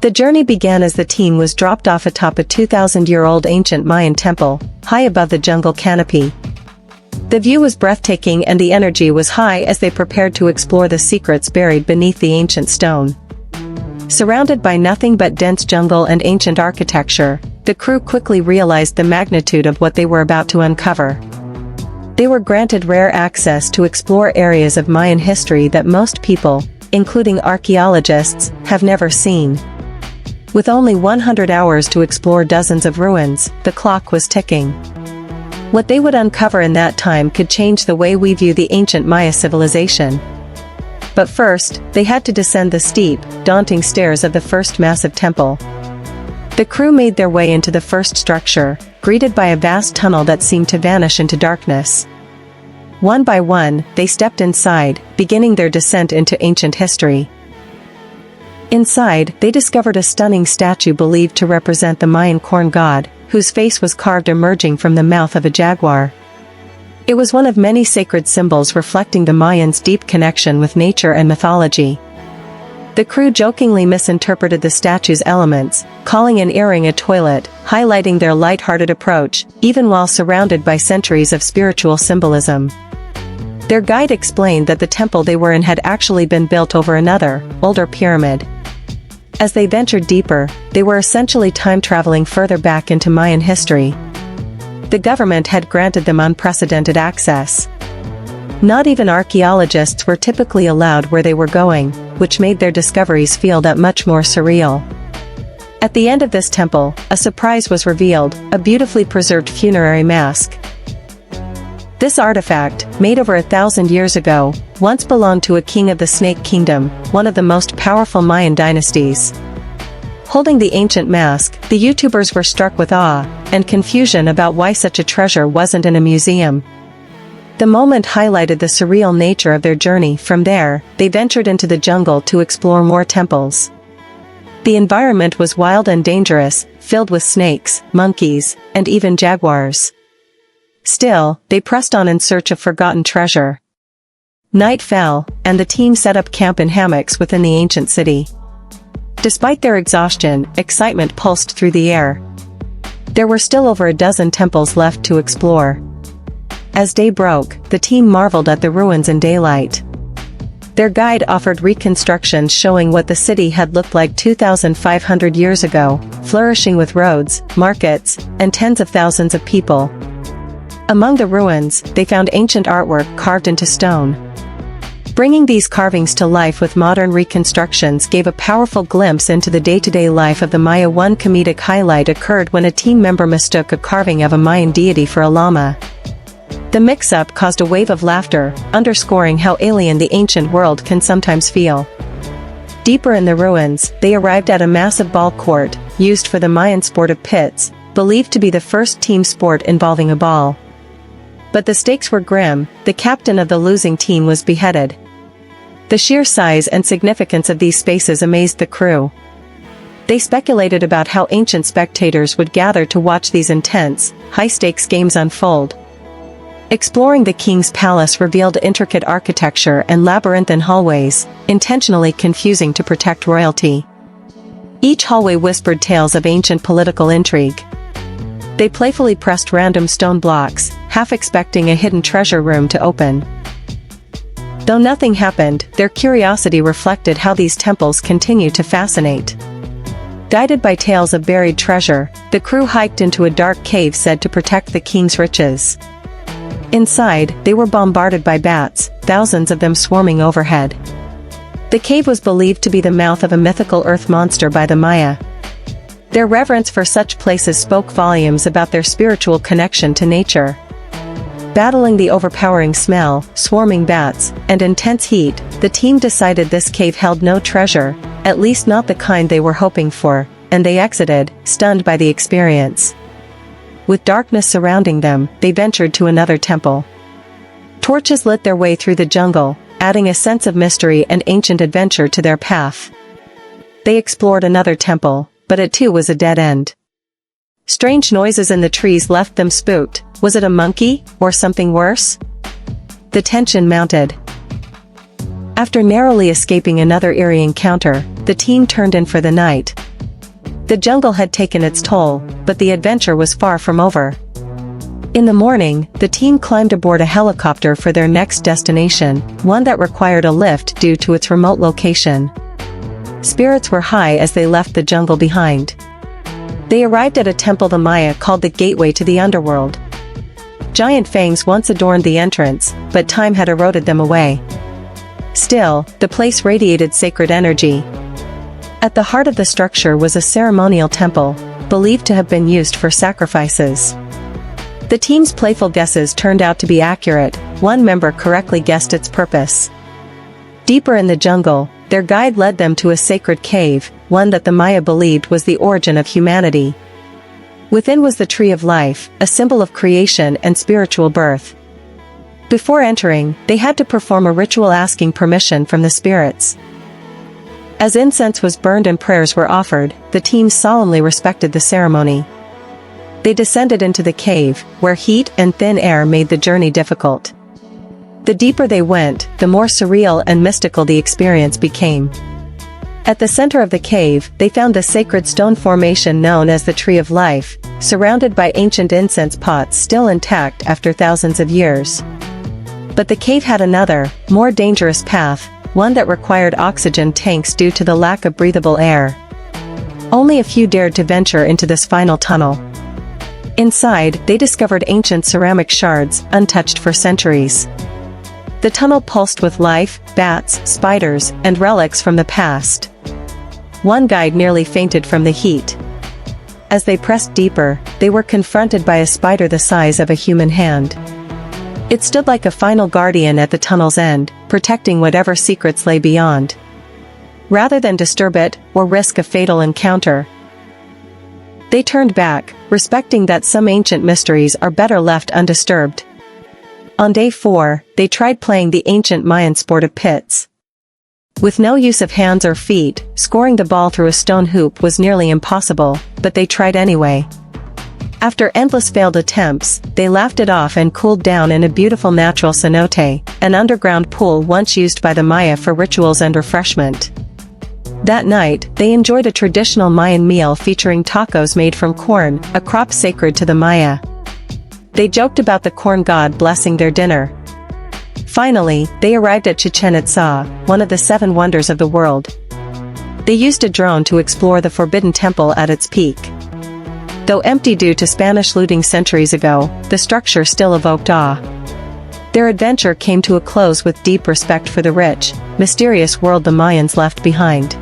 The journey began as the team was dropped off atop a 2,000-year-old ancient Mayan temple, high above the jungle canopy. The view was breathtaking and the energy was high as they prepared to explore the secrets buried beneath the ancient stone. Surrounded by nothing but dense jungle and ancient architecture, the crew quickly realized the magnitude of what they were about to uncover. They were granted rare access to explore areas of Mayan history that most people, including archaeologists, have never seen. With only 100 hours to explore dozens of ruins, the clock was ticking. What they would uncover in that time could change the way we view the ancient Maya civilization. But first, they had to descend the steep, daunting stairs of the first massive temple. The crew made their way into the first structure, greeted by a vast tunnel that seemed to vanish into darkness. One by one, they stepped inside, beginning their descent into ancient history. Inside, they discovered a stunning statue believed to represent the Mayan corn god, whose face was carved emerging from the mouth of a jaguar. It was one of many sacred symbols reflecting the Mayans' deep connection with nature and mythology. The crew jokingly misinterpreted the statue's elements, calling an earring a toilet, highlighting their light-hearted approach, even while surrounded by centuries of spiritual symbolism. Their guide explained that the temple they were in had actually been built over another, older pyramid. As they ventured deeper, they were essentially time-traveling further back into Mayan history. The government had granted them unprecedented access. Not even archaeologists were typically allowed where they were going, which made their discoveries feel that much more surreal. At the end of this temple, a surprise was revealed, a beautifully preserved funerary mask. This artifact, made over 1,000 years ago, once belonged to a king of the Snake Kingdom, one of the most powerful Mayan dynasties. Holding the ancient mask, the YouTubers were struck with awe and confusion about why such a treasure wasn't in a museum. The moment highlighted the surreal nature of their journey. From there, they ventured into the jungle to explore more temples. The environment was wild and dangerous, filled with snakes, monkeys, and even jaguars. Still, they pressed on in search of forgotten treasure. Night fell, and the team set up camp in hammocks within the ancient city. Despite their exhaustion, excitement pulsed through the air. There were still over a dozen temples left to explore. As day broke, the team marveled at the ruins in daylight. Their guide offered reconstructions showing what the city had looked like 2,500 years ago, flourishing with roads, markets, and tens of thousands of people. Among the ruins, they found ancient artwork carved into stone. Bringing these carvings to life with modern reconstructions gave a powerful glimpse into the day-to-day life of the Maya. One comedic highlight occurred when a team member mistook a carving of a Mayan deity for a llama. The mix-up caused a wave of laughter, underscoring how alien the ancient world can sometimes feel. Deeper in the ruins, they arrived at a massive ball court, used for the Mayan sport of pits, believed to be the first team sport involving a ball. But the stakes were grim. The captain of the losing team was beheaded. The sheer size and significance of these spaces amazed the crew. They speculated about how ancient spectators would gather to watch these intense, high-stakes games unfold. Exploring the king's palace revealed intricate architecture and labyrinthine hallways, intentionally confusing to protect royalty. Each hallway whispered tales of ancient political intrigue. They playfully pressed random stone blocks, half expecting a hidden treasure room to open. Though nothing happened, their curiosity reflected how these temples continue to fascinate. Guided by tales of buried treasure, the crew hiked into a dark cave said to protect the king's riches. Inside, they were bombarded by bats, thousands of them swarming overhead. The cave was believed to be the mouth of a mythical earth monster by the Maya. Their reverence for such places spoke volumes about their spiritual connection to nature. Battling the overpowering smell, swarming bats, and intense heat, the team decided this cave held no treasure, at least not the kind they were hoping for, and they exited, stunned by the experience. With darkness surrounding them, they ventured to another temple. Torches lit their way through the jungle, adding a sense of mystery and ancient adventure to their path. They explored another temple, but it too was a dead end. Strange noises in the trees left them spooked. Was it a monkey, or something worse? The tension mounted. After narrowly escaping another eerie encounter, the team turned in for the night. The jungle had taken its toll, but the adventure was far from over. In the morning, the team climbed aboard a helicopter for their next destination, one that required a lift due to its remote location. Spirits were high as they left the jungle behind. They arrived at a temple the Maya called the gateway to the underworld. Giant fangs once adorned the entrance, but time had eroded them away. Still, the place radiated sacred energy. At the heart of the structure was a ceremonial temple, believed to have been used for sacrifices. The team's playful guesses turned out to be accurate. One member correctly guessed its purpose. Deeper in the jungle, their guide led them to a sacred cave, one that the Maya believed was the origin of humanity. Within was the Tree of Life, a symbol of creation and spiritual birth. Before entering, they had to perform a ritual asking permission from the spirits. As incense was burned and prayers were offered, the team solemnly respected the ceremony. They descended into the cave, where heat and thin air made the journey difficult. The deeper they went, the more surreal and mystical the experience became. At the center of the cave, they found the sacred stone formation known as the Tree of Life, surrounded by ancient incense pots still intact after thousands of years. But the cave had another, more dangerous path, one that required oxygen tanks due to the lack of breathable air. Only a few dared to venture into this final tunnel. Inside, they discovered ancient ceramic shards, untouched for centuries. The tunnel pulsed with life, bats, spiders, and relics from the past. One guide nearly fainted from the heat. As they pressed deeper, they were confronted by a spider the size of a human hand. It stood like a final guardian at the tunnel's end, protecting whatever secrets lay beyond. Rather than disturb it, or risk a fatal encounter, they turned back, respecting that some ancient mysteries are better left undisturbed. On day 4, they tried playing the ancient Mayan sport of pits. With no use of hands or feet, scoring the ball through a stone hoop was nearly impossible, but they tried anyway. After endless failed attempts, they laughed it off and cooled down in a beautiful natural cenote, an underground pool once used by the Maya for rituals and refreshment. That night, they enjoyed a traditional Mayan meal featuring tacos made from corn, a crop sacred to the Maya. They joked about the corn god blessing their dinner. Finally, they arrived at Chichen Itza, one of the 7 wonders of the world. They used a drone to explore the Forbidden Temple at its peak. Though empty due to Spanish looting centuries ago, the structure still evoked awe. Their adventure came to a close with deep respect for the rich, mysterious world the Mayans left behind.